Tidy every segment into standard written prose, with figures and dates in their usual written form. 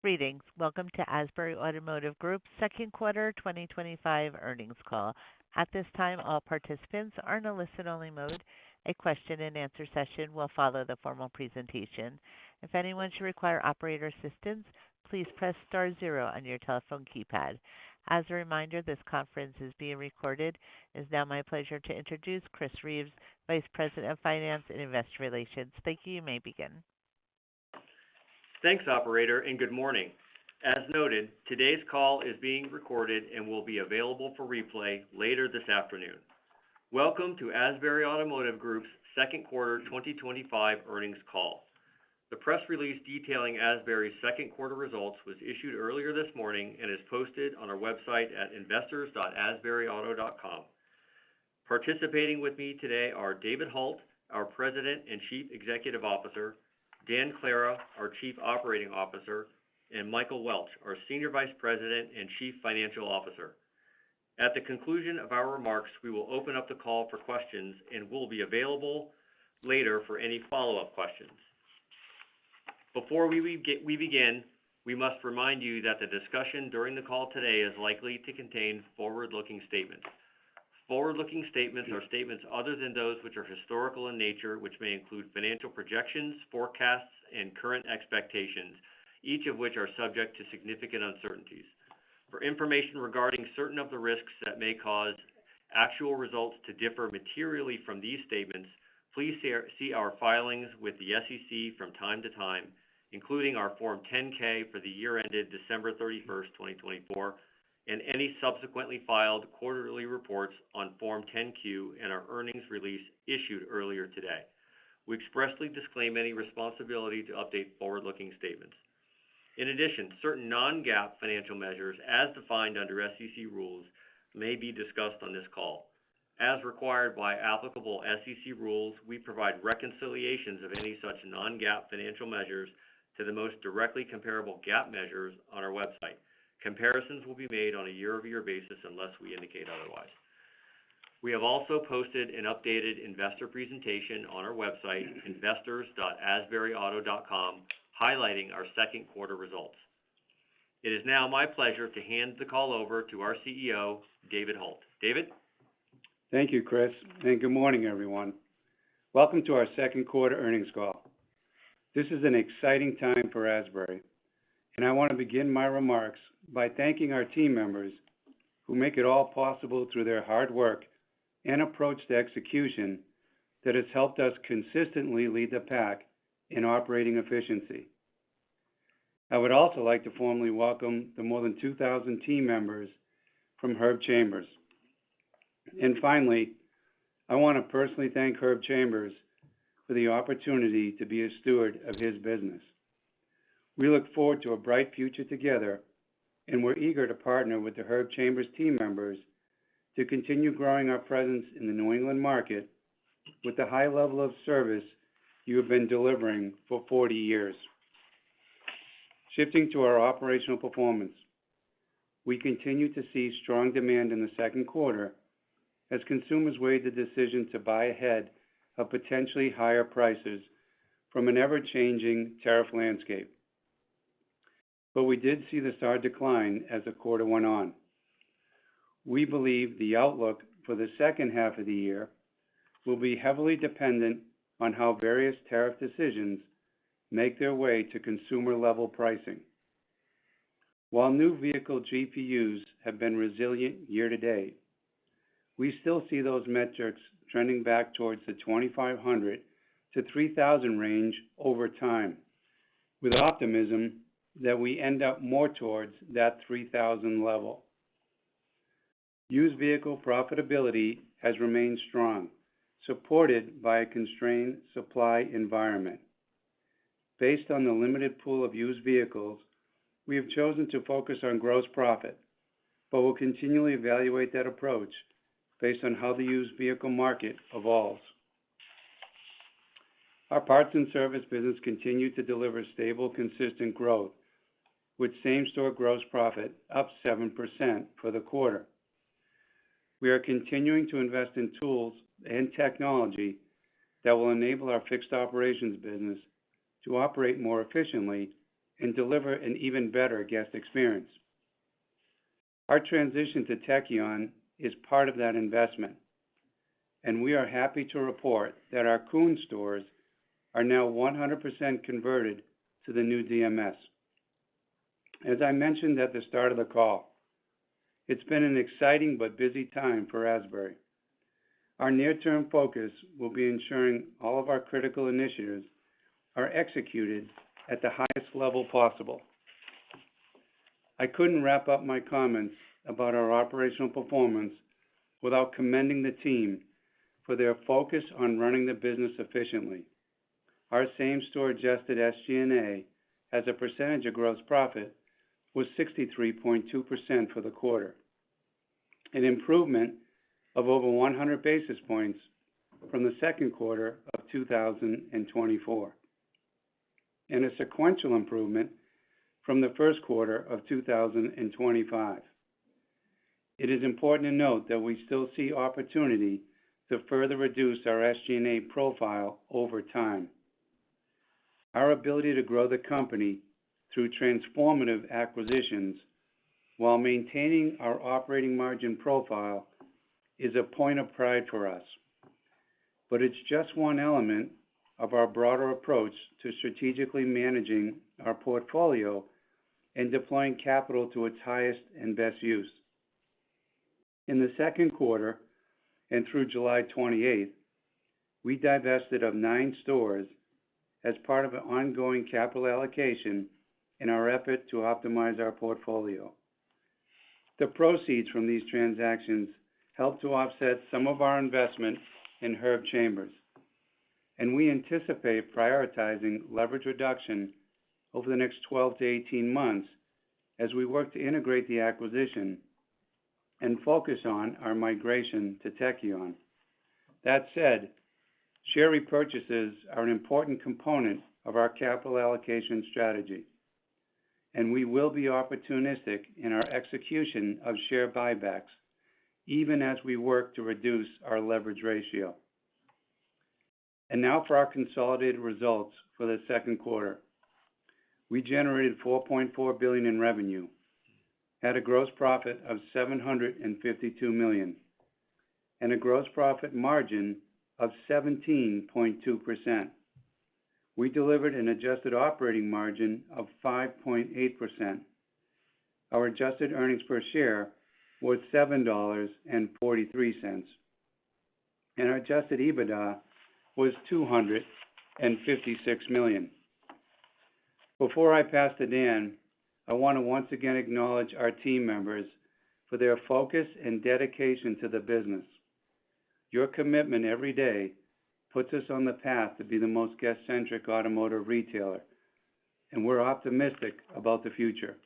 Greetings. Welcome to Asbury Automotive Group's second quarter 2025 earnings call. At this time, all participants are in a listen-only mode. A question-and-answer session will follow the formal presentation. If anyone should require operator assistance, please press star zero on your telephone keypad. As a reminder, this conference is being recorded. It is now my pleasure to introduce Chris Reeves, Vice President of Finance and Investor Relations. Thank you. You may begin. Thanks, operator, and good morning. As noted, today's call is being recorded and will be available for replay later this afternoon. Welcome to Asbury Automotive Group's second quarter 2025 earnings call. The press release detailing Asbury's second quarter results was issued earlier this morning and is posted on our website at investors.asburyauto.com. Participating with me today are David Hult, our President and Chief Executive Officer, Dan Clara, our Chief Operating Officer, and Michael Welch, our Senior Vice President and Chief Financial Officer. At the conclusion of our remarks, we will open up the call for questions and will be available later for any follow-up questions. Before we begin, we must remind you that the discussion during the call today is likely to contain forward-looking statements. Forward-looking statements are statements other than those which are historical in nature, which may include financial projections, forecasts, and current expectations, each of which are subject to significant uncertainties. For information regarding certain of the risks that may cause actual results to differ materially from these statements, please see our filings with the SEC from time to time, including our Form 10-K for the year ended December 31st, 2024, and any subsequently filed quarterly reports on Form 10-Q and our earnings release issued earlier today. We expressly disclaim any responsibility to update forward-looking statements. In addition, certain non-GAAP financial measures, as defined under SEC rules, may be discussed on this call. As required by applicable SEC rules, we provide reconciliations of any such non-GAAP financial measures to the most directly comparable GAAP measures on our website. Comparisons will be made on a year-over-year basis unless we indicate otherwise. We have also posted an updated investor presentation on our website, investors.asburyauto.com, highlighting our second quarter results. It is now my pleasure to hand the call over to our CEO, David Hult. David? Thank you, Chris, and good morning, everyone. Welcome to our second quarter earnings call. This is an exciting time for Asbury, and I want to begin my remarks by thanking our team members who make it all possible through their hard work and approach to execution that has helped us consistently lead the pack in operating efficiency. I would also like to formally welcome the more than 2,000 team members from Herb Chambers. And finally, I want to personally thank Herb Chambers for the opportunity to be a steward of his business. We look forward to a bright future together, and we're eager to partner with the Herb Chambers team members to continue growing our presence in the New England market with the high level of service you have been delivering for 40 years. Shifting to our operational performance, we continue to see strong demand in the second quarter as consumers weighed the decision to buy ahead of potentially higher prices from an ever-changing tariff landscape. But we did see the SAAR decline as the quarter went on. We believe the outlook for the second half of the year will be heavily dependent on how various tariff decisions make their way to consumer-level pricing. While new vehicle GPUs have been resilient year to date, we still see those metrics trending back towards the 2,500 to 3,000 range over time, with optimism that we end up more towards that 3,000 level. Used vehicle profitability has remained strong, supported by a constrained supply environment. Based on the limited pool of used vehicles, we have chosen to focus on gross profit, but will continually evaluate that approach based on how the used vehicle market evolves. Our parts and service business continued to deliver stable, consistent growth, with same-store gross profit up 7% for the quarter. We are continuing to invest in tools and technology that will enable our fixed operations business to operate more efficiently and deliver an even better guest experience. Our transition to Tekion is part of that investment, and we are happy to report that our Koons stores are now 100% converted to the new DMS. As I mentioned at the start of the call, it's been an exciting but busy time for Asbury. Our near-term focus will be ensuring all of our critical initiatives are executed at the highest level possible. I couldn't wrap up my comments about our operational performance without commending the team for their focus on running the business efficiently. Our same-store adjusted SG&A as a percentage of gross profit was 63.2% for the quarter, an improvement of over 100 basis points from the second quarter of 2024, and a sequential improvement from the first quarter of 2025. It is important to note that we still see opportunity to further reduce our SG&A profile over time. Our ability to grow the company through transformative acquisitions while maintaining our operating margin profile is a point of pride for us. But it's just one element of our broader approach to strategically managing our portfolio and deploying capital to its highest and best use. In the second quarter and through July 28th, we divested of 9 stores as part of an ongoing capital allocation in our effort to optimize our portfolio. The proceeds from these transactions helped to offset some of our investment in Herb Chambers, and we anticipate prioritizing leverage reduction over the next 12 to 18 months as we work to integrate the acquisition and focus on our migration to Tekion. That said, share repurchases are an important component of our capital allocation strategy, and we will be opportunistic in our execution of share buybacks, even as we work to reduce our leverage ratio. And now for our consolidated results for the second quarter. We generated $4.4 billion in revenue, had a gross profit of $752 million, and a gross profit margin of 17.2%. We delivered an adjusted operating margin of 5.8%. Our adjusted earnings per share was $7.43, and our adjusted EBITDA was $256 million. Before I pass to Dan, I want to once again acknowledge our team members for their focus and dedication to the business. Your commitment every day puts us on the path to be the most guest-centric automotive retailer, and we're optimistic about the future.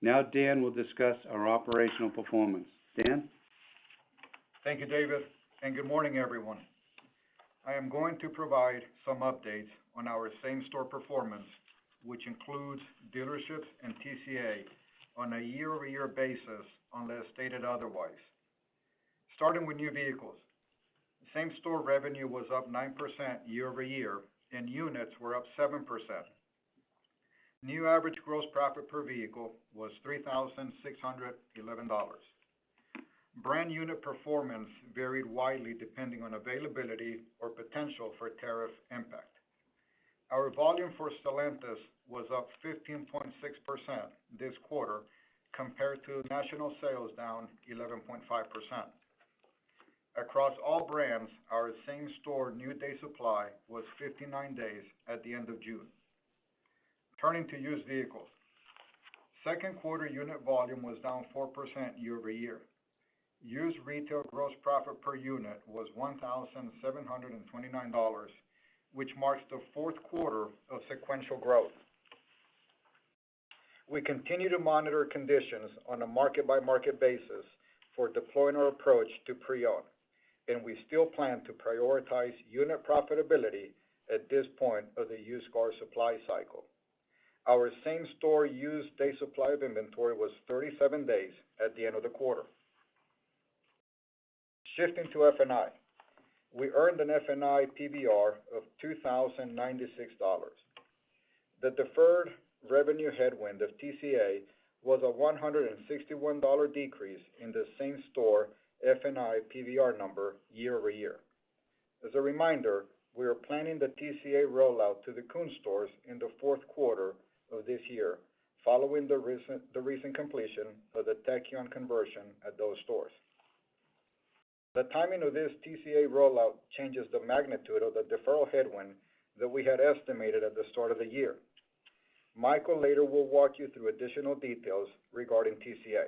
Now Dan will discuss our operational performance. Dan? Thank you, David, and good morning, everyone. I am going to provide some updates on our same-store performance, which includes dealerships and TCA on a year-over-year basis unless stated otherwise. Starting with new vehicles, same-store revenue was up 9% year-over-year, and units were up 7%. New average gross profit per vehicle was $3,611. Brand unit performance varied widely depending on availability or potential for tariff impact. Our volume for Stellantis was up 15.6% this quarter compared to national sales down 11.5%. Across all brands, our same-store new day supply was 59 days at the end of June. Turning to used vehicles, second quarter unit volume was down 4% year-over-year. Used retail gross profit per unit was $1,729, which marks the fourth quarter of sequential growth. We continue to monitor conditions on a market-by-market basis for deploying our approach to pre-owned, and we still plan to prioritize unit profitability at this point of the used car supply cycle. Our same-store used day supply of inventory was 37 days at the end of the quarter. Shifting to F&I, we earned an F&I PVR of $2,096. The deferred revenue headwind of TCA was a $161 decrease in the same-store F&I PVR number year over year. As a reminder, we are planning the TCA rollout to the Koons stores in the fourth quarter of this year, following the recent completion of the Tekion conversion at those stores. The timing of this TCA rollout changes the magnitude of the deferral headwind that we had estimated at the start of the year. Michael later will walk you through additional details regarding TCA.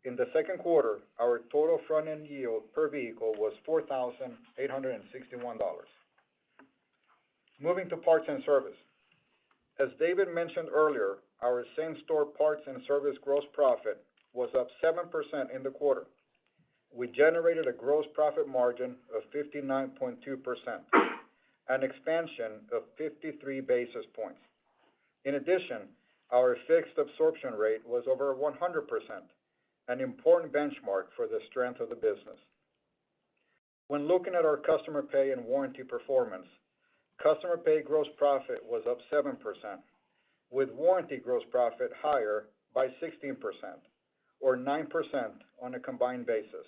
In the second quarter, our total front-end yield per vehicle was $4,861. Moving to parts and service. As David mentioned earlier, our same-store parts and service gross profit was up 7% in the quarter. We generated a gross profit margin of 59.2%, an expansion of 53 basis points. In addition, our fixed absorption rate was over 100%, an important benchmark for the strength of the business. When looking at our customer pay and warranty performance, customer pay gross profit was up 7%, with warranty gross profit higher by 16%, or 9% on a combined basis.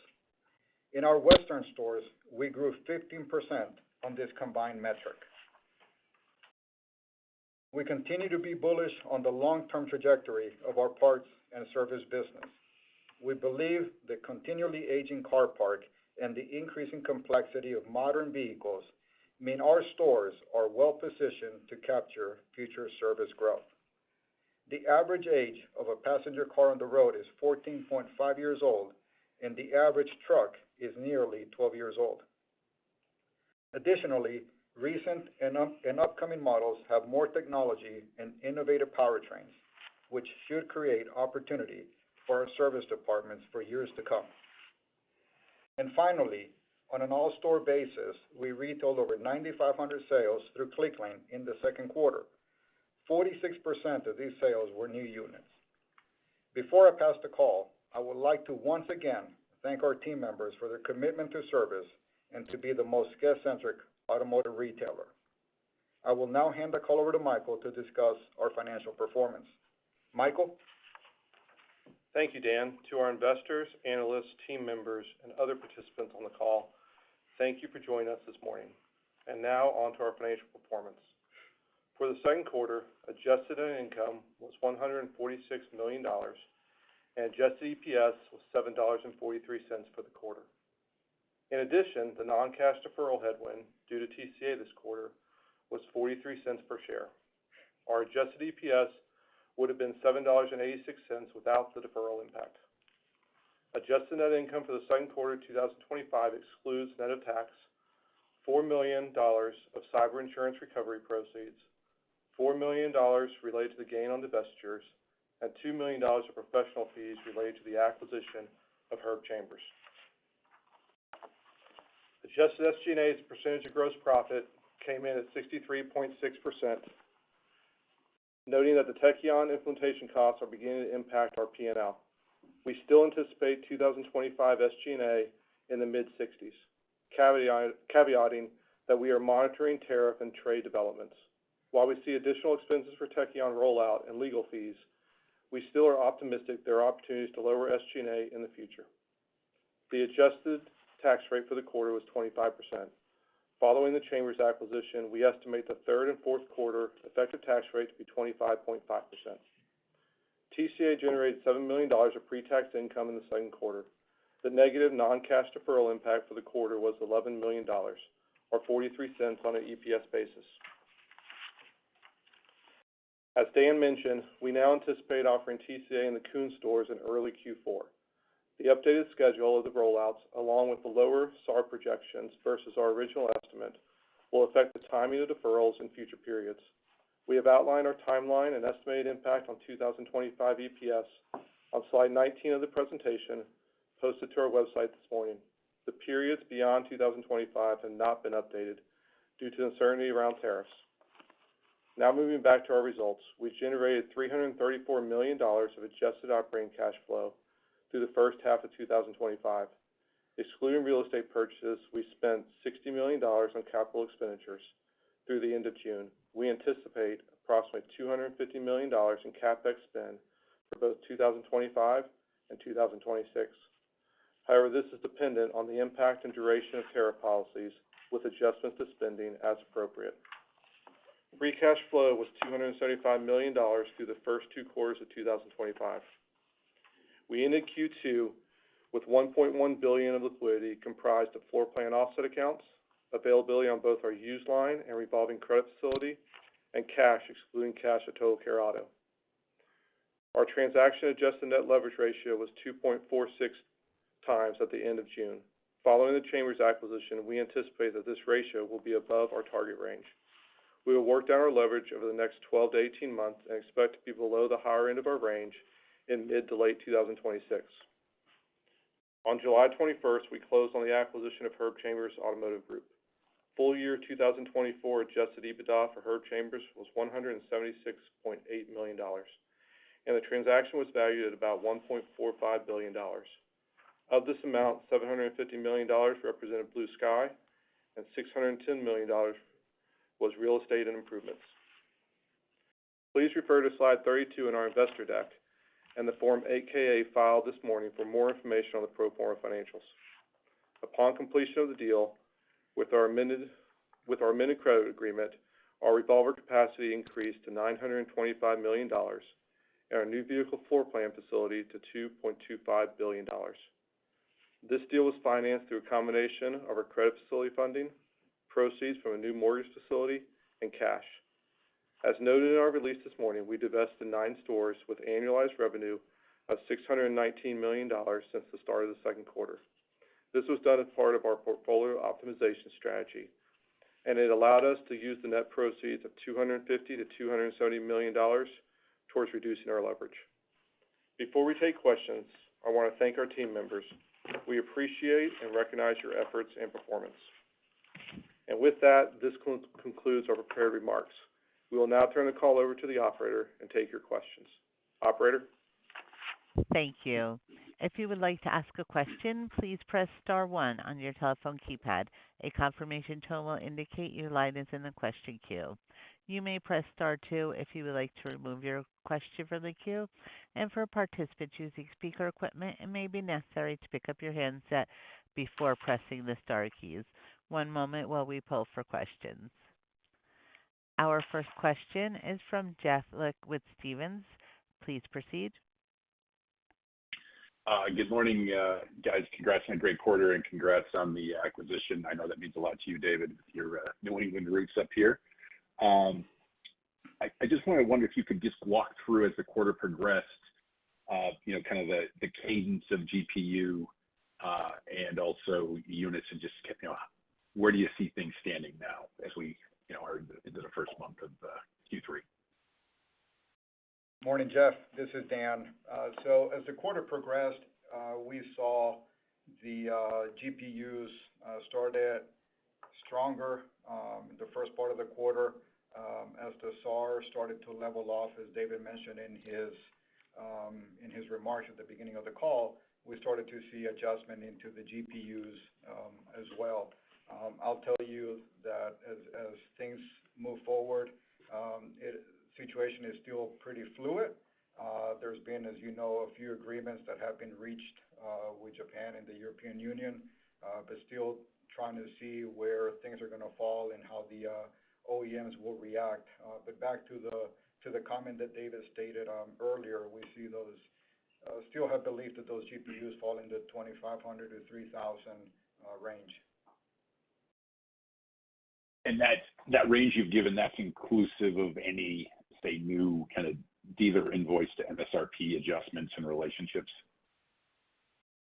In our Western stores, we grew 15% on this combined metric. We continue to be bullish on the long-term trajectory of our parts and service business. We believe the continually aging car park and the increasing complexity of modern vehicles mean our stores are well positioned to capture future service growth. The average age of a passenger car on the road is 14.5 years old, and the average truck is nearly 12 years old. Additionally, recent and upcoming models have more technology and innovative powertrains, which should create opportunity for our service departments for years to come. And finally, on an all-store basis, we retailed over 9,500 sales through ClickLane in the second quarter. 46% of these sales were new units. Before I pass the call, I would like to once again thank our team members for their commitment to service and to be the most guest-centric automotive retailer. I will now hand the call over to Michael to discuss our financial performance. Michael? Thank you, Dan. To our investors, analysts, team members, and other participants on the call, thank you for joining us this morning. And now on to our financial performance. For the second quarter, adjusted net income was $146 million, and adjusted EPS was $7.43 for the quarter. In addition, the non-cash deferral headwind due to TCA this quarter was 43 cents per share. Our adjusted EPS would have been $7.86 without the deferral impact. Adjusted net income for the second quarter of 2025 excludes net of tax, $4 million of cyber insurance recovery proceeds, $4 million related to the gain on divestitures, and $2 million of professional fees related to the acquisition of Herb Chambers. Adjusted SG&A as a percentage of gross profit came in at 63.6%, noting that the Tekion implementation costs are beginning to impact our P&L. We still anticipate 2025 SG&A in the mid-60s, caveating that we are monitoring tariff and trade developments. While we see additional expenses for Tekion rollout and legal fees, we still are optimistic there are opportunities to lower SG&A in the future. The adjusted tax rate for the quarter was 25%. Following the Chambers acquisition, we estimate the third and fourth quarter effective tax rate to be 25.5%. TCA generated $7 million of pre-tax income in the second quarter. The negative non-cash deferral impact for the quarter was $11 million, or 43 cents on an EPS basis. As Dan mentioned, we now anticipate offering TCA in the Koons stores in early Q4. The updated schedule of the rollouts, along with the lower SAR projections versus our original estimate, will affect the timing of deferrals in future periods. We have outlined our timeline and estimated impact on 2025 EPS on slide 19 of the presentation posted to our website this morning. The periods beyond 2025 have not been updated due to uncertainty around tariffs. Now moving back to our results, we generated $334 million of adjusted operating cash flow through the first half of 2025. Excluding real estate purchases, we spent $60 million on capital expenditures through the end of June. We anticipate approximately $250 million in CapEx spend for both 2025 and 2026. However, this is dependent on the impact and duration of tariff policies, with adjustments to spending as appropriate. Free cash flow was $275 million through the first 2 quarters of 2025. We ended Q2 with $1.1 billion of liquidity comprised of floor plan offset accounts, availability on both our used line and revolving credit facility, and cash excluding cash at Total Care Auto. Our transaction-adjusted net leverage ratio was 2.46 times at the end of June. Following the Chambers acquisition, we anticipate that this ratio will be above our target range. We will work down our leverage over the next 12 to 18 months and expect to be below the higher end of our range in mid to late 2026. On July 21st, we closed on the acquisition of Herb Chambers Automotive Group. Full year 2024 adjusted EBITDA for Herb Chambers was $176.8 million, and the transaction was valued at about $1.45 billion. Of this amount, $750 million represented Blue Sky, and $610 million was real estate and improvements. Please refer to slide 32 in our investor deck and the Form 8-K filed this morning for more information on the pro forma financials. Upon completion of the deal, with our amended credit agreement, our revolver capacity increased to $925 million, and our new vehicle floor plan facility to $2.25 billion. This deal was financed through a combination of our credit facility funding, proceeds from a new mortgage facility, and cash. As noted in our release this morning, we divested 9 stores with annualized revenue of $619 million since the start of the second quarter. This was done as part of our portfolio optimization strategy, and it allowed us to use the net proceeds of $250 to $270 million towards reducing our leverage. Before we take questions, I want to thank our team members. We appreciate and recognize your efforts and performance. And with that, this concludes our prepared remarks. We will now turn the call over to the operator and take your questions. Operator? Thank you. If you would like to ask a question, please press star 1 on your telephone keypad. A confirmation tone will indicate your line is in the question queue. You may press star 2 if you would like to remove your question from the queue. And for participants using speaker equipment, it may be necessary to pick up your handset before pressing the star keys. One moment while we poll for questions. Our first question is from Jeff Lick with Stephens. Please proceed. Good morning, guys. Congrats on a great quarter and congrats on the acquisition. I know that means a lot to you, David, with your New England roots up here. I just wonder if you could just walk through as the quarter progressed, kind of the cadence of GPU and also units, and just where do you see things standing now as we are into the first month of Q3? Morning, Jeff. This is Dan. So as the quarter progressed, we saw the GPUs started stronger in the first part of the quarter as the SAR started to level off, as David mentioned in his remarks at the beginning of the call. We started to see adjustment into the GPUs as well. I'll tell you that as things move forward, situation is still pretty fluid. There's been, as you know, a few agreements that have been reached with Japan and the European Union, but still trying to see where things are going to fall and how the OEMs will react. But back to the comment that David stated earlier, we see those still have belief that those GPUs fall in the 2,500 to 3,000 range. And that range you've given, that's inclusive of any, say, new kind of dealer invoice to MSRP adjustments and relationships?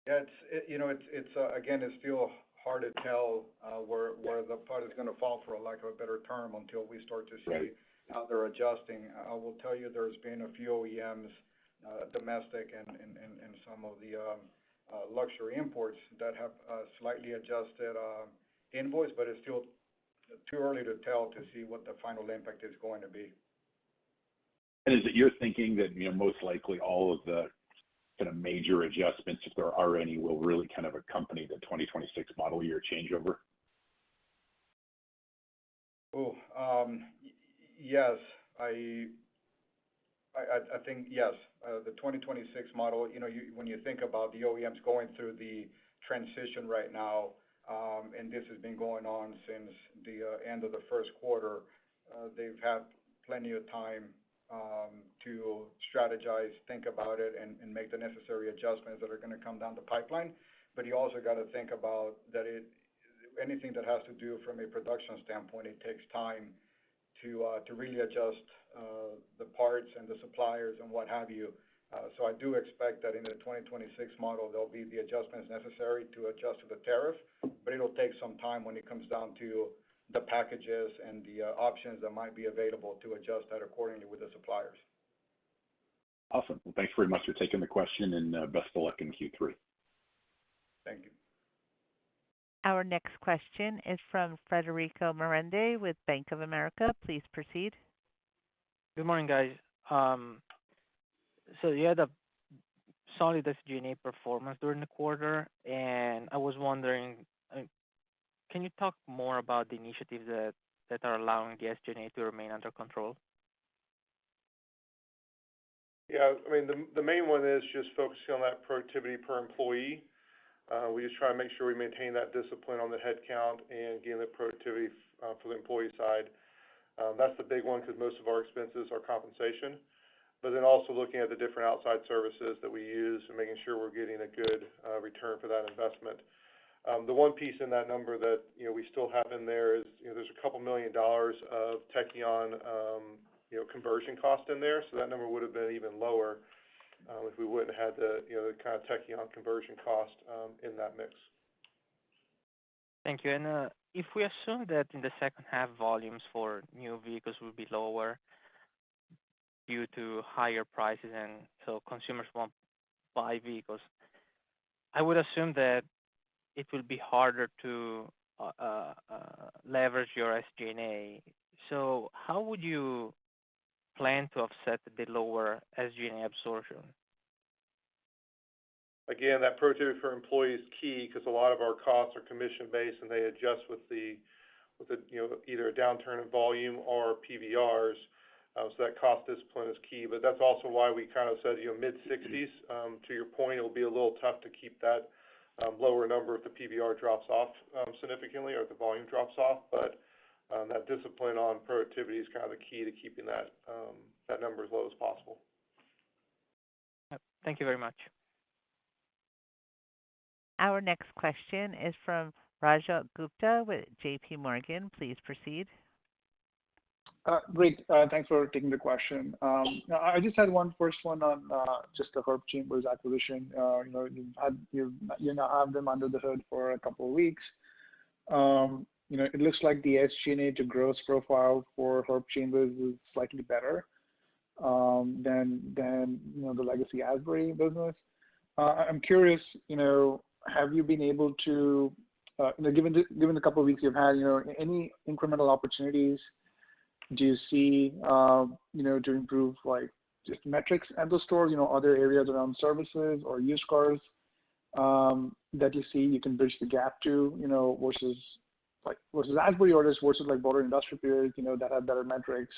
Yeah, it's again, it's still hard to tell where the part is going to fall, for lack of a better term, until we start to see how they're adjusting. I will tell you there's been a few OEMs, domestic and some of the luxury imports that have slightly adjusted invoice, but it's still too early to tell to see what the final impact is going to be. And is it your thinking that most likely all of the kind of major adjustments, if there are any, will really kind of accompany the 2026 model year changeover? Yes. I think, yes, the 2026 model, when you think about the OEMs going through the transition right now, and this has been going on since the end of the first quarter, they've had plenty of time to strategize, think about it, and make the necessary adjustments that are going to come down the pipeline. But you also got to think about that anything that has to do from a production standpoint, it takes time to really adjust the parts and the suppliers and what have you. So I do expect that in the 2026 model, there'll be the adjustments necessary to adjust to the tariff, but it'll take some time when it comes down to the packages and the options that might be available to adjust that accordingly with the suppliers. Awesome. Well, thanks very much for taking the question, and best of luck in Q3. Thank you. Our next question is from Federico Merendi with Bank of America. Please proceed. Good morning, guys. So you had a solid SG&A performance during the quarter, and I was wondering, can you talk more about the initiatives that are allowing the SG&A to remain under control? Yeah, I mean, the main one is just focusing on that productivity per employee. We just try to make sure we maintain that discipline on the headcount and getting the productivity for the employee side. That's the big one because most of our expenses are compensation. But then also looking at the different outside services that we use and making sure we're getting a good return for that investment. The one piece in that number that we still have in there is there's a couple $1 million of Tekion conversion cost in there, so that number would have been even lower if we wouldn't have had the kind of Tekion conversion cost in that mix. Thank you. And if we assume that in the second half volumes for new vehicles will be lower due to higher prices and so consumers won't buy vehicles, I would assume that it will be harder to leverage your SG&A. So how would you plan to offset the lower SG&A absorption? Again, that productivity for employees is key because a lot of our costs are commission based and they adjust with the either a downturn in volume or PVRs. So that cost discipline is key, but that's also why we kind of said mid-60s. To your point, it'll be a little tough to keep that lower number if the PVR drops off significantly or if the volume drops off. But that discipline on productivity is kind of the key to keeping that number as low as possible. Thank you very much. Our next question is from Rajat Gupta with J.P. Morgan. Please proceed. Great. Thanks for taking the question. I just had first one on just the Herb Chambers acquisition. You now have them under the hood for a couple of weeks. It looks like the SG&A to gross profile for Herb Chambers is slightly better than the legacy Asbury business. I'm curious, have you been able to, given the couple of weeks you've had, any incremental opportunities do you see, to improve like just metrics at the stores, other areas around services or used cars that you see you can bridge the gap to, versus Asbury or just versus like broader industrial peers, that have better metrics.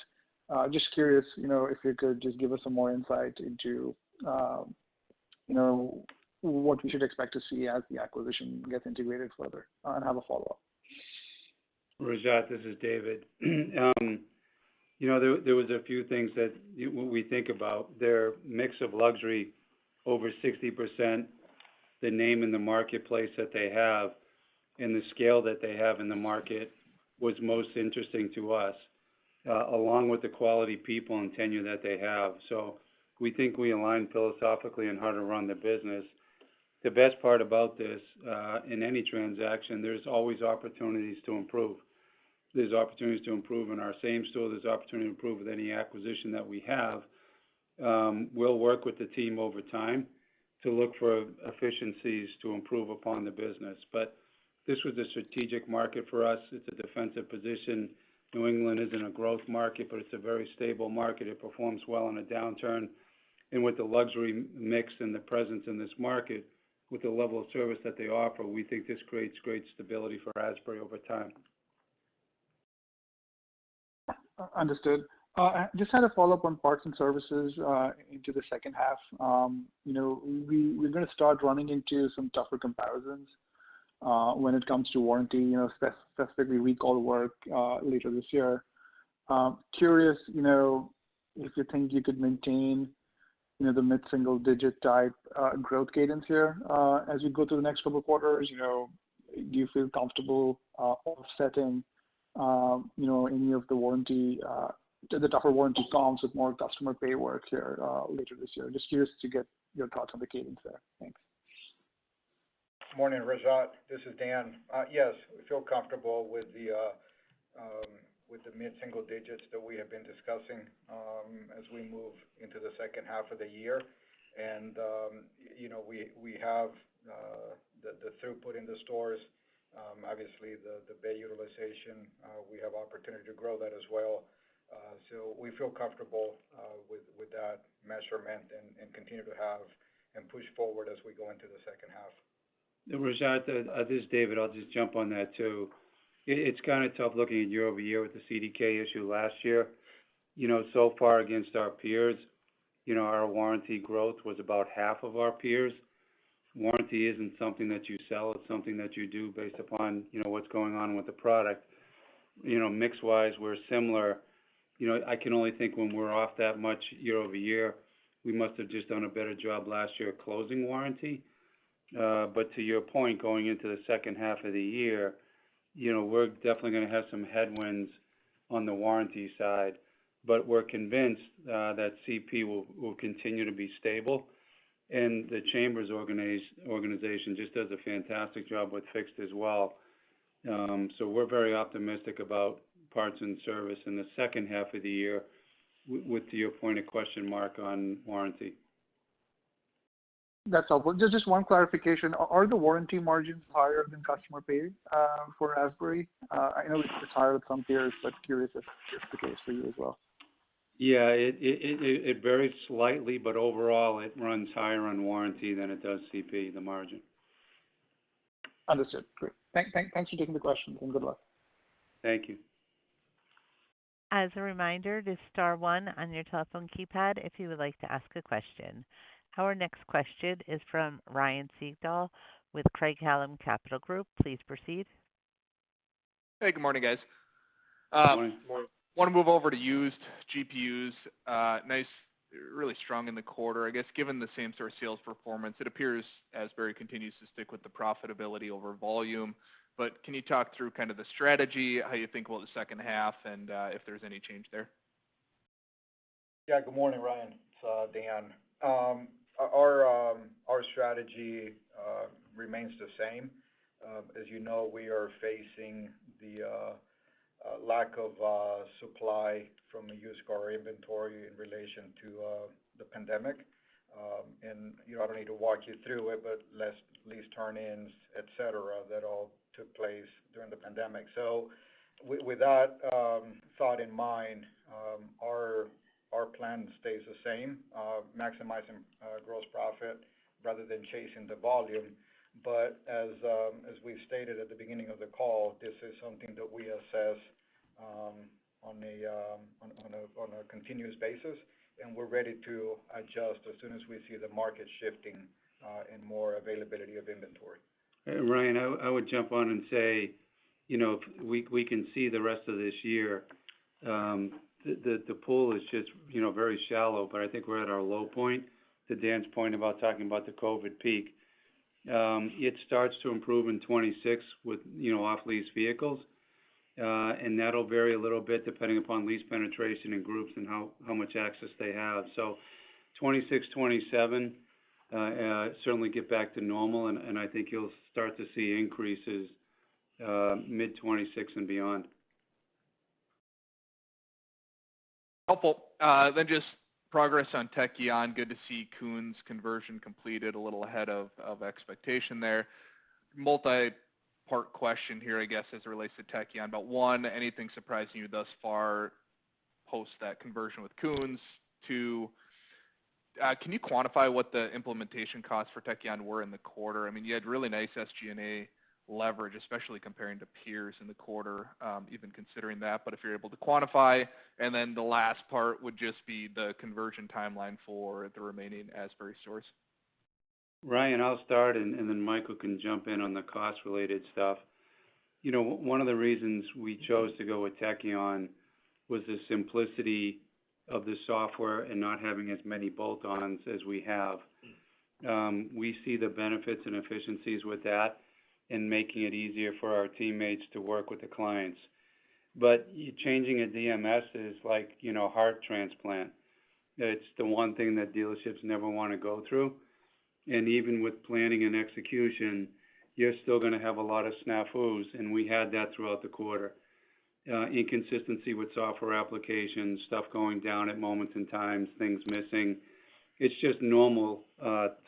Just curious, if you could just give us some more insight into, what we should expect to see as the acquisition gets integrated further, and have a follow-up. Rajat, this is David. There was a few things that when we think about their mix of luxury over 60%, the name in the marketplace that they have, and the scale that they have in the market was most interesting to us, along with the quality people and tenure that they have. So we think we align philosophically on how to run the business. The best part about this, in any transaction, there's always opportunities to improve. There's opportunities to improve in our same store. There's opportunity to improve with any acquisition that we have. We'll work with the team over time to look for efficiencies to improve upon the business. But this was a strategic market for us. It's a defensive position. New England isn't a growth market, but it's a very stable market. It performs well in a downturn. And with the luxury mix and the presence in this market, with the level of service that they offer, we think this creates great stability for Asbury over time. Understood. I just had a follow-up on parts and services into the second half. We're going to start running into some tougher comparisons when it comes to warranty, specifically recall work later this year. Curious, if you think you could maintain, the mid-single digit type growth cadence here as we go through the next couple of quarters. Do you feel comfortable offsetting, any of the warranty, the tougher warranty comps with more customer pay work here later this year? Just curious to get your thoughts on the cadence there. Thanks. Morning, Rajat. This is Dan. Yes, we feel comfortable with the mid-single digits that we have been discussing as we move into the second half of the year. And, we have the throughput in the stores, obviously the bay utilization, we have opportunity to grow that as well. So we feel comfortable with that measurement and continue to have and push forward as we go into the second half. Rajat, this is David. I'll just jump on that too. It's kind of tough looking at year over year with the CDK issue last year. So far against our peers, our warranty growth was about half of our peers. Warranty isn't something that you sell, it's something that you do based upon, what's going on with the product. Mix-wise, we're similar. I can only think when we're off that much year over year, we must have just done a better job last year closing warranty. But to your point, going into the second half of the year, we're definitely going to have some headwinds on the warranty side, but we're convinced that CP will continue to be stable. And the Chambers organization just does a fantastic job with fixed as well. So we're very optimistic about parts and service in the second half of the year with, to your point, a question mark on warranty. That's helpful. Just one clarification. Are the warranty margins higher than customer pay for Asbury? I know it's higher with some peers, but curious if it's the case for you as well. Yeah, it varies slightly, but overall it runs higher on warranty than it does CP, the margin. Understood. Great. Thanks for taking the questions, and good luck. Thank you. As a reminder, to star one on your telephone keypad if you would like to ask a question. Our next question is from Ryan Sigdahl with Craig-Hallum Capital Group. Please proceed. Hey, good morning, guys. Good morning. Want to move over to used GPUs. Nice, really strong in the quarter. I guess given the same-store sales performance, it appears Asbury continues to stick with the profitability over volume. But can you talk through kind of the strategy, how you think about the second half, and if there's any change there? Yeah, good morning, Ryan. It's Dan. Our strategy remains the same. As you know, we are facing the lack of supply from a used car inventory in relation to the pandemic. And I don't need to walk you through it, but less lease turn-ins, et cetera, that all took place during the pandemic. So with that thought in mind, our plan stays the same, maximizing gross profit rather than chasing the volume. But as we've stated at the beginning of the call, this is something that we assess on a continuous basis, and we're ready to adjust as soon as we see the market shifting and more availability of inventory. Ryan, I would jump on and say, if we can see the rest of this year. The pool is just, very shallow, but I think we're at our low point. To Dan's point about talking about the COVID peak, it starts to improve in 26 with, off-lease vehicles, and that'll vary a little bit depending upon lease penetration in groups and how much access they have. So 26, 27 certainly get back to normal, and I think you'll start to see increases mid-26 and beyond. Helpful. Then just progress on Tekion. Good to see Koons conversion completed a little ahead of expectation there. Multi-part question here, I guess, as it relates to Tekion. But one, anything surprising you thus far post that conversion with Koons? Two, can you quantify what the implementation costs for Tekion were in the quarter? I mean, you had really nice SG&A leverage, especially comparing to peers in the quarter, even considering that, but if you're able to quantify. And then the last part would just be the conversion timeline for the remaining Asbury stores. Ryan, I'll start, and then Michael can jump in on the cost-related stuff. You know, one of the reasons we chose to go with Tekion was the simplicity of the software and not having as many bolt-ons as we have. We see the benefits and efficiencies with that and making it easier for our teammates to work with the clients. But changing a DMS is like, you know, heart transplant. It's the one thing that dealerships never want to go through. And even with planning and execution, you're still going to have a lot of snafus, and we had that throughout the quarter. Inconsistency with software applications, stuff going down at moments in times, things missing. It's just normal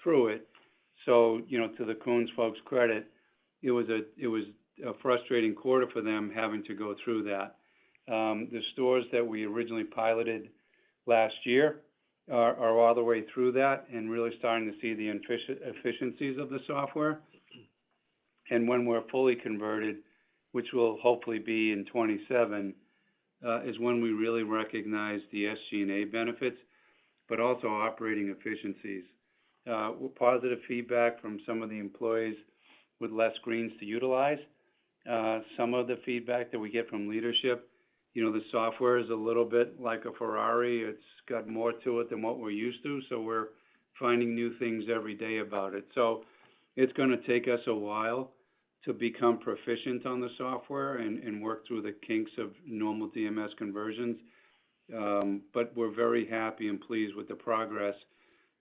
through it. So, you know, to the Koons folks' credit, it was a frustrating quarter for them having to go through that. The stores that we originally piloted last year are all the way through that and really starting to see the efficiencies of the software. And when we're fully converted, which will hopefully be in 27, is when we really recognize the SG&A benefits, but also operating efficiencies. Positive feedback from some of the employees with less screens to utilize. Some of the feedback that we get from leadership, you know, the software is a little bit like a Ferrari. It's got more to it than what we're used to, so we're finding new things every day about it. So it's going to take us a while to become proficient on the software and work through the kinks of normal DMS conversions. But we're very happy and pleased with the progress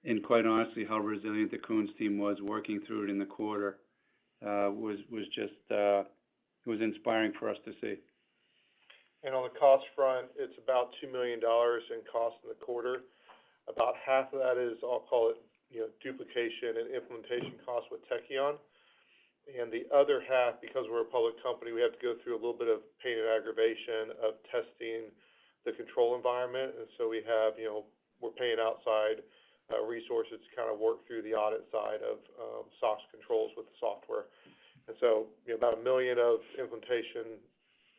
and quite honestly how resilient the Koons team was working through it in the quarter. Was just it was inspiring for us to see. And on the cost front, it's about $2 million in cost in the quarter. About half of that is, I'll call it, you know, duplication and implementation costs with Tekion. And the other half, because we're a public company, we have to go through a little bit of pain and aggravation of testing the control environment. And so we have, you know, we're paying outside resources to kind of work through the audit side of SOX controls with the software. And so, you know, about $1 million of implementation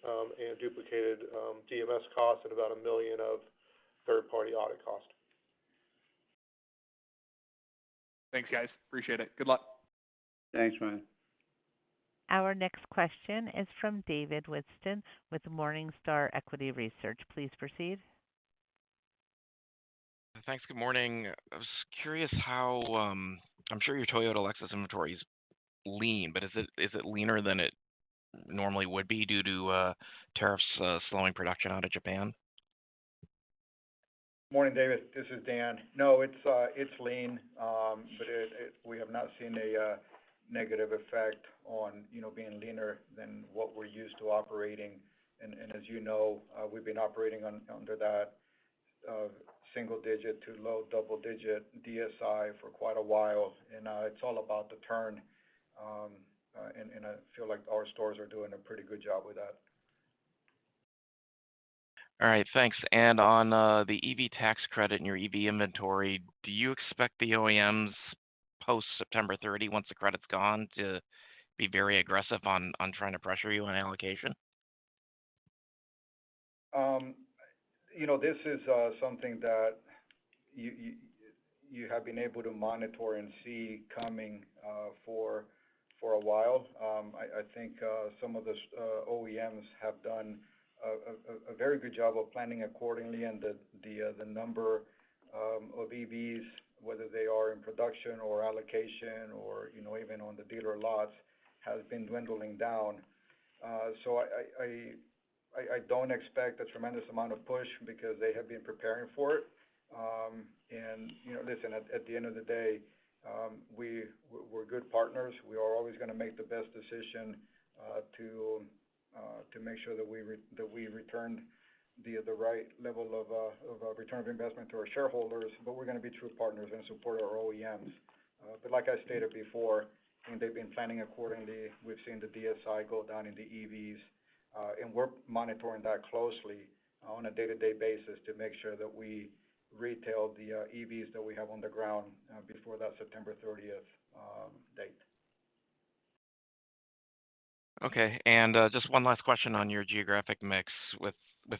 and duplicated DMS costs and about $1 million of third-party audit cost. Thanks, guys. Appreciate it. Good luck. Thanks, Ryan. Our next question is from David Whiston with Morningstar Equity Research. Please proceed. Thanks. Good morning. I was curious how, I'm sure your Toyota Lexus inventory is lean, but is it leaner than it normally would be due to tariffs slowing production out of Japan? Morning, David. This is Dan. No, it's lean, but we have not seen a negative effect on, you know, being leaner than what we're used to operating. And as you know, we've been operating under that single-digit to low double-digit DSI for quite a while, and it's all about the turn. And I feel like our stores are doing a pretty good job with that. All right, thanks. And on the EV tax credit and your EV inventory, do you expect the OEMs post September 30, once the credit's gone, to be very aggressive on trying to pressure you on allocation? You know, this is something that you have been able to monitor and see coming for a while. I think some of the OEMs have done a very good job of planning accordingly, and the number of EVs, whether they are in production or allocation or, you know, even on the dealer lots, has been dwindling down. So I don't expect a tremendous amount of push because they have been preparing for it. And, you know, listen, at the end of the day, we're good partners. We are always going to make the best decision to make sure that we return the right level of return of investment to our shareholders, but we're going to be true partners and support our OEMs. But like I stated before, I think they've been planning accordingly. We've seen the DSI go down in the EVs, and we're monitoring that closely on a day-to-day basis to make sure that we retail the EVs that we have on the ground before that September 30th date. Okay. And just one last question on your geographic mix with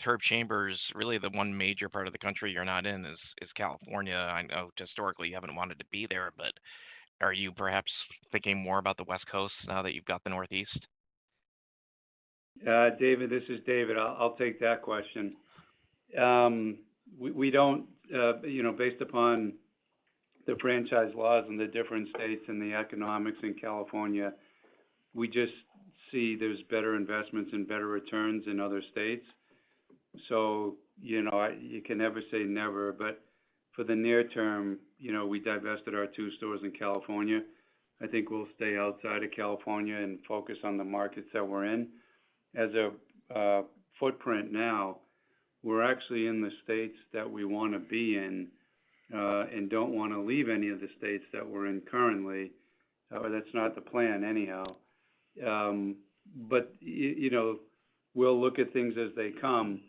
Herb Chambers. Really, the one major part of the country you're not in is California. I know historically you haven't wanted to be there, but are you perhaps thinking more about the West Coast now that you've got the Northeast? David, this is David. I'll take that question. We don't, based upon the franchise laws in the different states and the economics in California, we just see there's better investments and better returns in other states. So, you can never say never, but for the near term, we divested our 2 stores in California. I think we'll stay outside of California and focus on the markets that we're in. As a footprint now, we're actually in the states that we want to be in, and don't want to leave any of the states that we're in currently. That's not the plan anyhow. But we'll look at things as they come.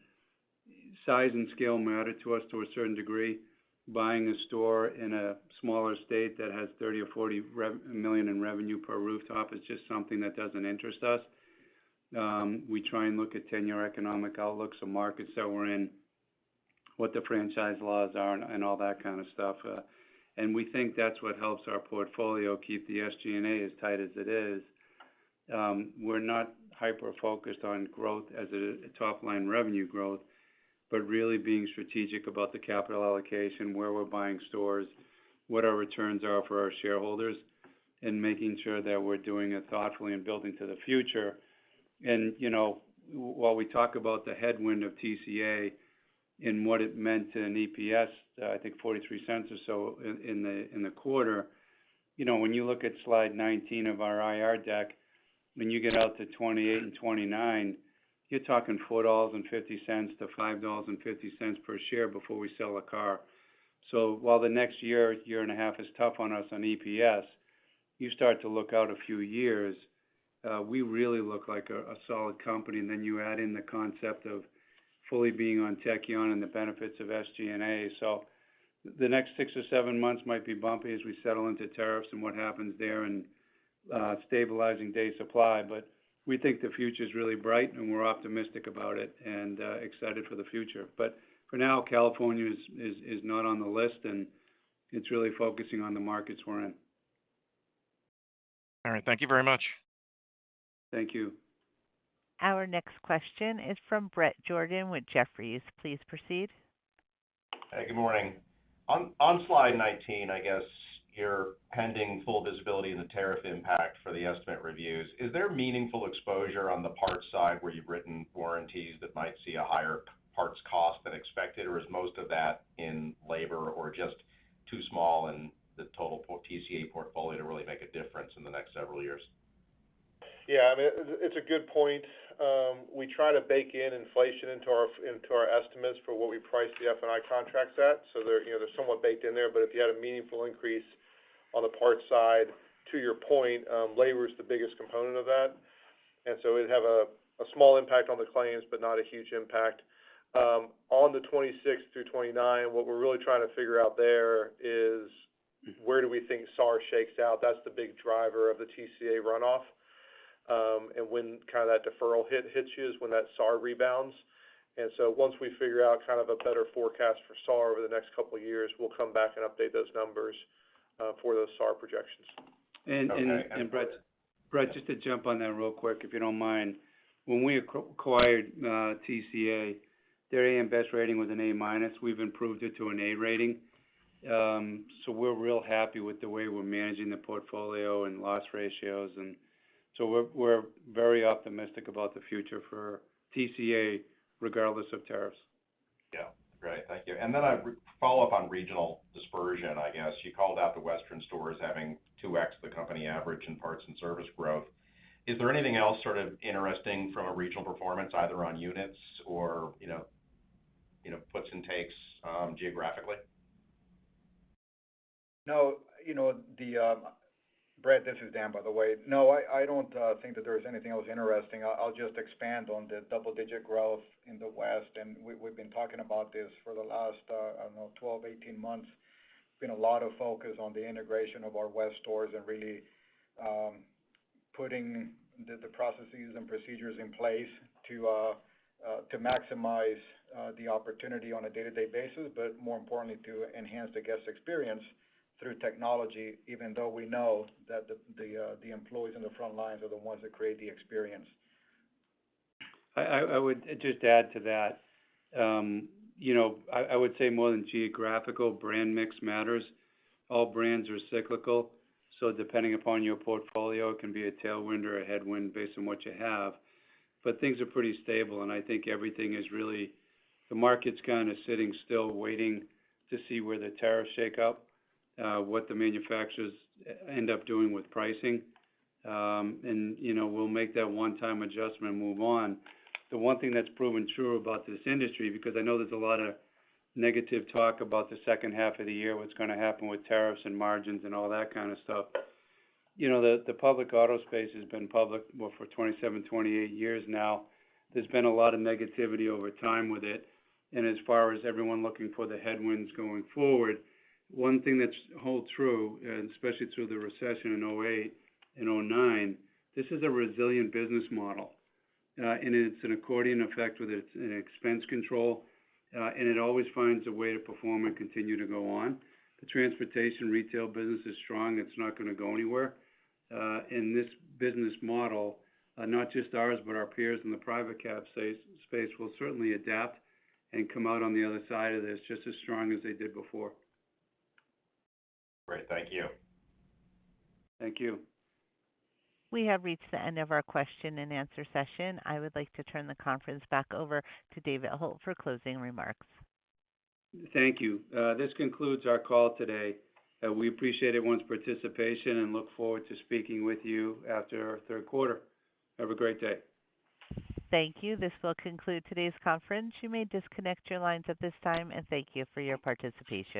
Size and scale matter to us to a certain degree. Buying a store in a smaller state that has 30 or 40 million in revenue per rooftop is just something that doesn't interest us. We try and look at 10-year economic outlooks of markets that we're in, what the franchise laws are, and all that kind of stuff. And we think that's what helps our portfolio keep the SG&A as tight as it is. We're not hyper-focused on growth as a top-line revenue growth, but really being strategic about the capital allocation, where we're buying stores, what our returns are for our shareholders, and making sure that we're doing it thoughtfully and building to the future. And, while we talk about the headwind of TCA and what it meant to an EPS, I think 43 cents or so in the quarter, when you look at slide 19 of our IR deck, when you get out to 28 and 29, you're talking $4.50 to $5.50 per share before we sell a car. So while the next year and a half is tough on us on EPS, you start to look out a few years, we really look like a solid company. And then you add in the concept of fully being on Tekion and the benefits of SG&A. So the next 6 or 7 months might be bumpy as we settle into tariffs and what happens there and stabilizing day supply. But we think the future is really bright, and we're optimistic about it and excited for the future. But for now, California is not on the list, and it's really focusing on the markets we're in. All right. Thank you very much. Thank you. Our next question is from Bret Jordan with Jefferies. Please proceed. Hey, good morning. On slide 19, I guess you're pending full visibility in the tariff impact for the estimate reviews. Is there meaningful exposure on the parts side where you've written warranties that might see a higher parts cost than expected, or is most of that in labor or just too small in the total TCA portfolio to really make a difference in the next several years? Yeah, I mean, it's a good point. We try to bake in inflation into our estimates for what we price the F&I contracts at. So they're somewhat baked in there. But if you had a meaningful increase on the parts side, to your point, labor is the biggest component of that, and so it'd have a small impact on the claims, but not a huge impact. On the 26 through 29, what we're really trying to figure out there is where do we think SAR shakes out? That's the big driver of the TCA runoff. And when kind of that deferral hits you is when that SAR rebounds. And so once we figure out kind of a better forecast for SAR over the next couple of years, we'll come back and update those numbers for those SAR projections. And Brett, just to jump on that real quick, if you don't mind, when we acquired TCA, their AM Best rating was an A-. We've improved it to an A rating. So we're real happy with the way we're managing the portfolio and loss ratios, and so we're very optimistic about the future for TCA, regardless of tariffs. Yeah, great, thank you. And then I follow up on regional dispersion, I guess. You called out the Western stores having 2x the company average in parts and service growth. Is there anything else sort of interesting from a regional performance, either on units or, puts and takes geographically? No, Brett, this is Dan, by the way. No, I don't think that there's anything else interesting. I'll just expand on the double-digit growth in the West, and we've been talking about this for the last, 12, 18 months. Been a lot of focus on the integration of our West stores and really putting the processes and procedures in place to maximize the opportunity on a day-to-day basis, but more importantly, to enhance the guest experience through technology, even though we know that the employees in the front lines are the ones that create the experience. I would just add to that. I would say more than geographical, brand mix matters. All brands are cyclical, so depending upon your portfolio, it can be a tailwind or a headwind based on what you have. But things are pretty stable, and I think everything is really, the market's kind of sitting still, waiting to see where the tariffs shake up, what the manufacturers end up doing with pricing. And we'll make that one-time adjustment and move on. The one thing that's proven true about this industry, because I know there's a lot of negative talk about the second half of the year, what's going to happen with tariffs and margins and all that kind of stuff. The public auto space has been public for 27, 28 years now. There's been a lot of negativity over time with it. And as far as everyone looking for the headwinds going forward, one thing that's hold true, and especially through the recession in '08 and '09, this is a resilient business model. And it's an accordion effect with its expense control, and it always finds a way to perform and continue to go on. The transportation retail business is strong. It's not going to go anywhere. In this business model, not just ours, but our peers in the private cap space will certainly adapt and come out on the other side of this just as strong as they did before. Great, thank you. Thank you. We have reached the end of our question and answer session. I would like to turn the conference back over to David Hult for closing remarks. Thank you. This concludes our call today. We appreciate everyone's participation and look forward to speaking with you after our third quarter. Have a great day. Thank you. This will conclude today's conference. You may disconnect your lines at this time, and thank you for your participation.